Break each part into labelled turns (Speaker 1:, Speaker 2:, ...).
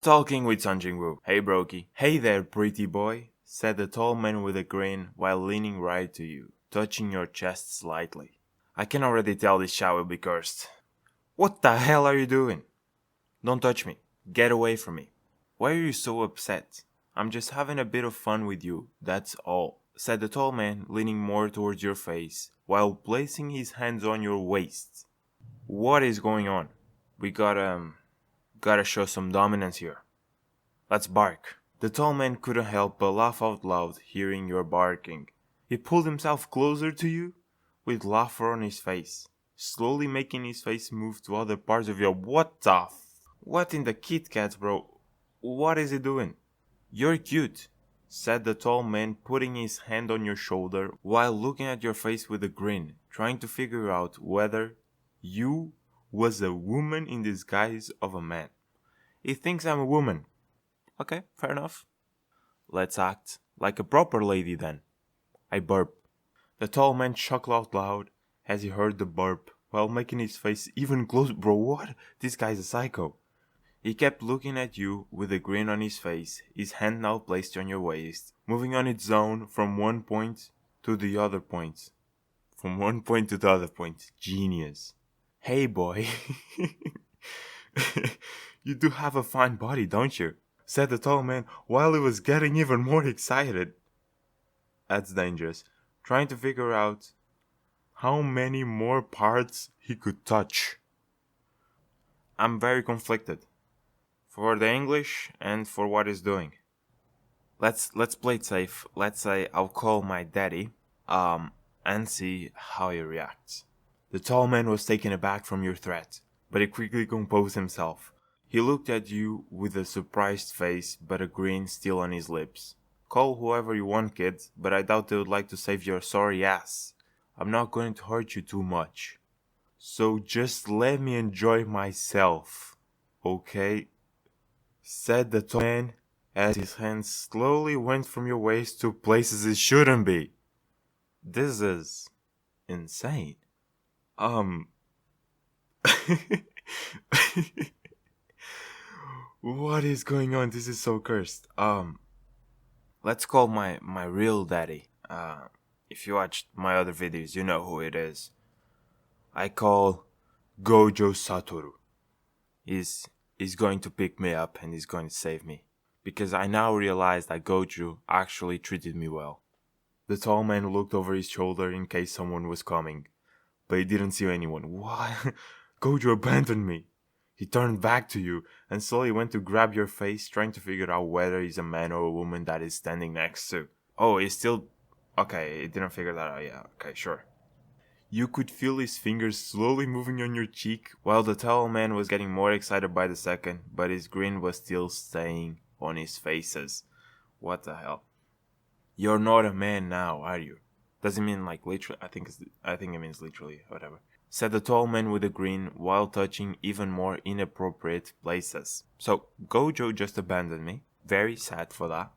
Speaker 1: Talking with Jinwoo. Hey brokey. Hey there, pretty boy, said the tall man with a grin while leaning right to you, touching your chest slightly. I can already tell this shot will be cursed. What the hell are you doing? Don't touch me. Get away from me. Why are you so upset? I'm just having a bit of fun with you, that's all, said the tall man, leaning more towards your face while placing his hands on your waist. What is going on? We gotta show some dominance here. Let's bark. The tall man couldn't help but laugh out loud hearing your barking. He pulled himself closer to you with laughter on his face, slowly making his face move to other parts of your what in the Kit Kat, bro? What is he doing? You're cute, said the tall man, putting his hand on your shoulder while looking at your face with a grin, trying to figure out whether you was a woman in disguise of a man. He thinks I'm a woman. Okay, fair enough. Let's act like a proper lady then. I burp. The tall man chuckled out loud as he heard the burp while making his face even closer. Bro, what? This guy's a psycho. He kept looking at you with a grin on his face, his hand now placed on your waist, moving on its own from one point to the other point. From one point to the other point. Genius. Hey boy. You do have a fine body, don't you? Said the tall man while he was getting even more excited. That's dangerous. Trying to figure out how many more parts he could touch. I'm very conflicted. For the English and for what he's doing. Let's play it safe. Let's say I'll call my daddy, and see how he reacts. The tall man was taken aback from your threat, but he quickly composed himself. He looked at you with a surprised face, but a grin still on his lips. Call whoever you want, kid, but I doubt they would like to save your sorry ass. I'm not going to hurt you too much. So just let me enjoy myself, okay? Said the tall man as his hands slowly went from your waist to places it shouldn't be. This is insane. What is going on? This is so cursed. Let's call my real daddy. If you watched my other videos, you know who it is. I call Gojo Satoru. He's going to pick me up and he's going to save me. Because I now realize that Gojo actually treated me well. The tall man looked over his shoulder in case someone was coming, but he didn't see anyone. What? Gojo abandoned me. He turned back to you and slowly went to grab your face, trying to figure out whether he's a man or a woman that is standing next to. Oh, he's still... Okay, he didn't figure that out. Yeah, okay, sure. You could feel his fingers slowly moving on your cheek while the tall man was getting more excited by the second, but his grin was still staying on his faces. What the hell? You're not a man now, are you? Does it mean like literally? I think it means literally, whatever. Said the tall man with a grin while touching even more inappropriate places. So, Gojo just abandoned me. Very sad for that.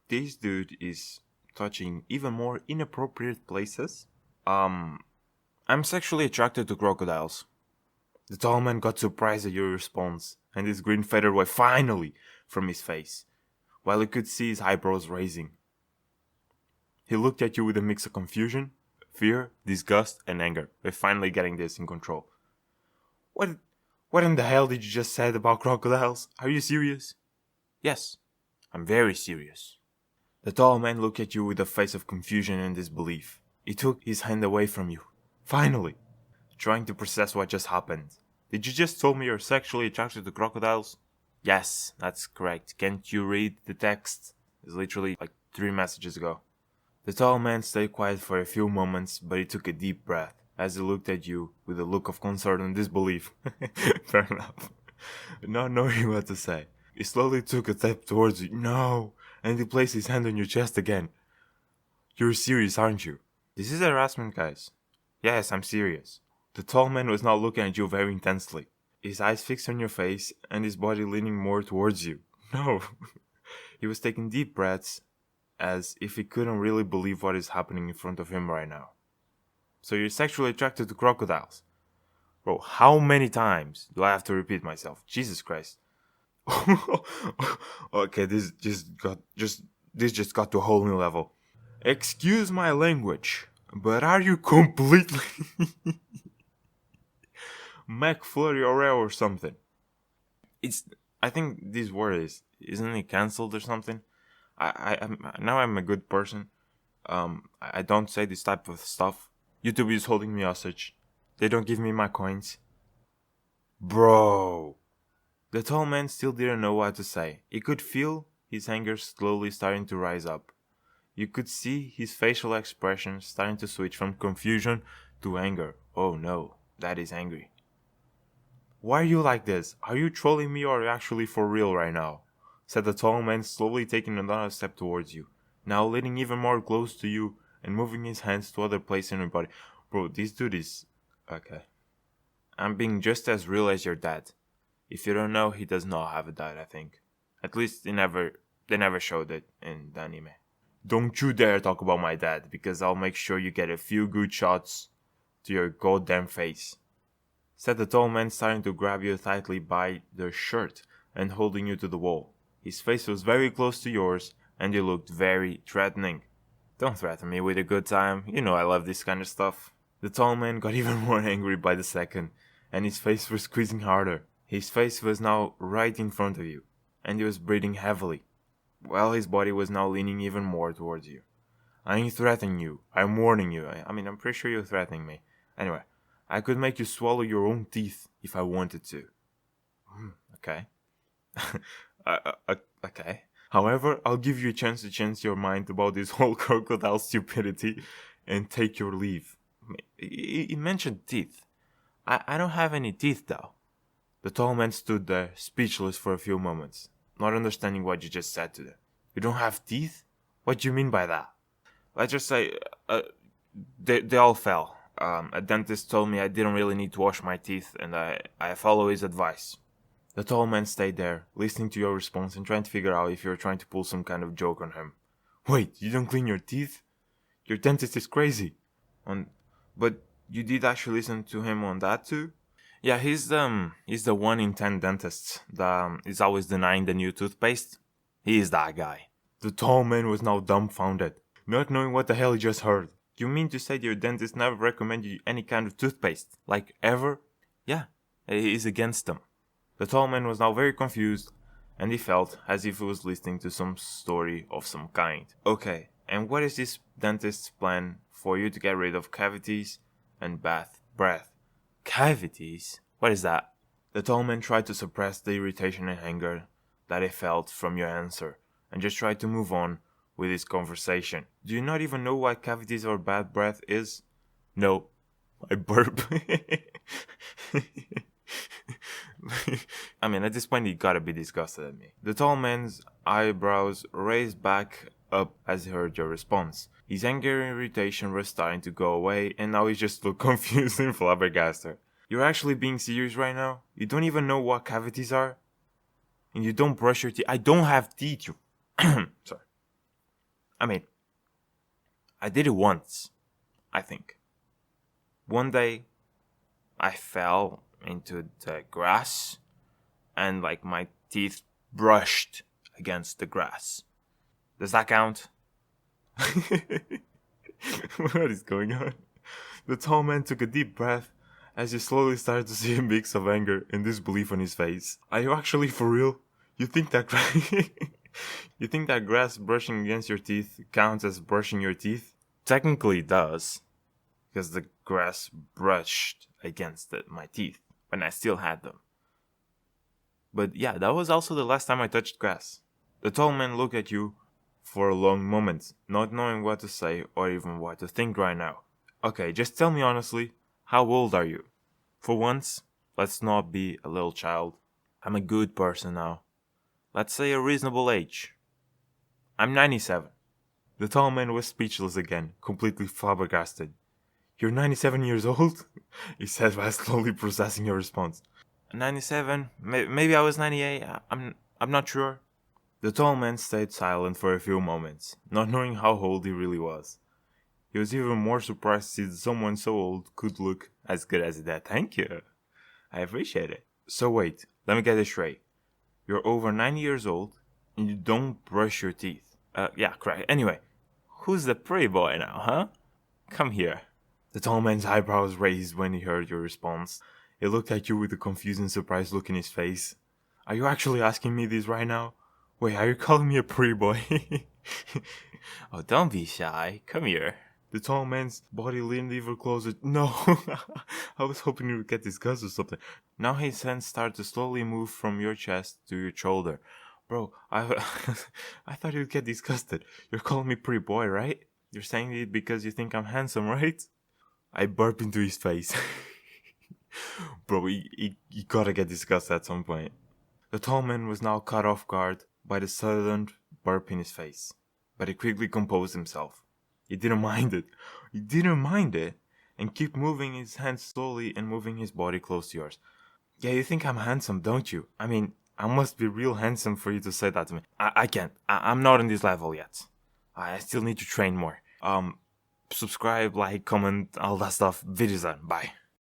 Speaker 1: This dude is touching even more inappropriate places. I'm sexually attracted to crocodiles. The tall man got surprised at your response, and his grin faded away finally from his face, while he could see his eyebrows raising. He looked at you with a mix of confusion, fear, disgust, and anger, with finally getting this in control. What in the hell did you just say about crocodiles? Are you serious? Yes, I'm very serious. The tall man looked at you with a face of confusion and disbelief. He took his hand away from you. Finally! Trying to process what just happened. Did you just tell me you're sexually attracted to crocodiles? Yes, that's correct. Can't you read the text? It's literally like 3 messages ago. The tall man stayed quiet for a few moments, but he took a deep breath as he looked at you with a look of concern and disbelief. Fair enough. Not knowing what to say, he slowly took a step towards you. No! And he placed his hand on your chest again. You're serious, aren't you? This is harassment, guys. Yes, I'm serious. The tall man was now looking at you very intensely, his eyes fixed on your face and his body leaning more towards you. No. He was taking deep breaths as if he couldn't really believe what is happening in front of him right now. So you're sexually attracted to crocodiles? Bro, how many times do I have to repeat myself? Jesus Christ. Okay, this just got to a whole new level. Excuse my language, but are you completely McFlurry or something? It's I think this word isn't it cancelled or something? Now I'm a good person. I don't say this type of stuff. YouTube is holding me hostage. They don't give me my coins. Bro. The tall man still didn't know what to say. He could feel his anger slowly starting to rise up. You could see his facial expression starting to switch from confusion to anger. Oh no, that is angry. Why are you like this? Are you trolling me or are you actually for real right now? Said the tall man, slowly taking another step towards you, now leaning even more close to you and moving his hands to other places in your body. Bro, this dude is. Okay. I'm being just as real as your dad. If you don't know, he does not have a dad, I think. At least they never showed it in the anime. Don't you dare talk about my dad, because I'll make sure you get a few good shots to your goddamn face. Said the tall man, starting to grab you tightly by the shirt and holding you to the wall. His face was very close to yours, and you looked very threatening. Don't threaten me with a good time, you know I love this kind of stuff. The tall man got even more angry by the second, and his face was squeezing harder. His face was now right in front of you, and he was breathing heavily, while his body was now leaning even more towards you. I ain't threatening you, I'm warning you. I'm pretty sure you're threatening me. Anyway, I could make you swallow your own teeth if I wanted to. Okay. Okay. However, I'll give you a chance to change your mind about this whole crocodile stupidity and take your leave. He mentioned teeth. I don't have any teeth though. The tall man stood there, speechless for a few moments, not understanding what you just said to them. You don't have teeth? What do you mean by that? Let's just say, they all fell. A dentist told me I didn't really need to wash my teeth, and I follow his advice. The tall man stayed there, listening to your response and trying to figure out if you were trying to pull some kind of joke on him. Wait, you don't clean your teeth? Your dentist is crazy. On, but you did actually listen to him on that too? Yeah, he's the 1 in 10 dentists that is always denying the new toothpaste. He is that guy. The tall man was now dumbfounded, not knowing what the hell he just heard. You mean to say your dentist never recommended you any kind of toothpaste? Like ever? Yeah, he is against them. The tall man was now very confused, and he felt as if he was listening to some story of some kind. Okay, and what is this dentist's plan for you to get rid of cavities and bad breath? Cavities? What is that? The tall man tried to suppress the irritation and anger that he felt from your answer, and just tried to move on with his conversation. Do you not even know what cavities or bad breath is? No. I burp. At this point, he gotta be disgusted at me. The tall man's eyebrows raised back up as he heard your response. His anger and irritation were starting to go away, and now he just looked confused and flabbergasted. You're actually being serious right now? You don't even know what cavities are? And you don't brush your teeth? I don't have teeth, you. Sorry. I did it once, I think. One day, I fell into the grass, and my teeth brushed against the grass. Does that count? What is going on? The tall man took a deep breath as he slowly started to see a mix of anger and disbelief on his face. Are you actually for real? You think that you think that grass brushing against your teeth counts as brushing your teeth? Technically it does, because the grass brushed against my teeth when I still had them. But yeah, that was also the last time I touched grass. The tall man looked at you for a long moment, not knowing what to say or even what to think right now. Okay, just tell me honestly, how old are you? For once, let's not be a little child. I'm a good person now. Let's say a reasonable age. I'm 97. The tall man was speechless again, completely flabbergasted. You're 97 years old? He said while slowly processing your response. 97? Maybe I was 98. I'm not sure. The tall man stayed silent for a few moments, not knowing how old he really was. He was even more surprised to see that someone so old could look as good as that. Thank you. I appreciate it. So wait, let me get this straight. You're over 90 years old and you don't brush your teeth. Yeah, correct. Anyway, who's the pretty boy now, huh? Come here. The tall man's eyebrows raised when he heard your response. He looked at you with a confused and surprised look in his face. Are you actually asking me this right now? Wait, are you calling me a pretty boy? Oh, don't be shy. Come here. The tall man's body leaned even closer. No, I was hoping you would get disgusted or something. Now his hands start to slowly move from your chest to your shoulder. Bro, I thought you'd get disgusted. You're calling me pretty boy, right? You're saying it because you think I'm handsome, right? I burp into his face. Bro, he gotta get disgusted at some point. The tall man was now caught off guard by the sudden burp in his face, but he quickly composed himself. He didn't mind it. He didn't mind it, and kept moving his hands slowly and moving his body close to yours. Yeah, you think I'm handsome, don't you? I mean, I must be real handsome for you to say that to me. I can't. I'm not on this level yet. I still need to train more. Subscribe, like, comment, all that stuff. Videos done. Bye.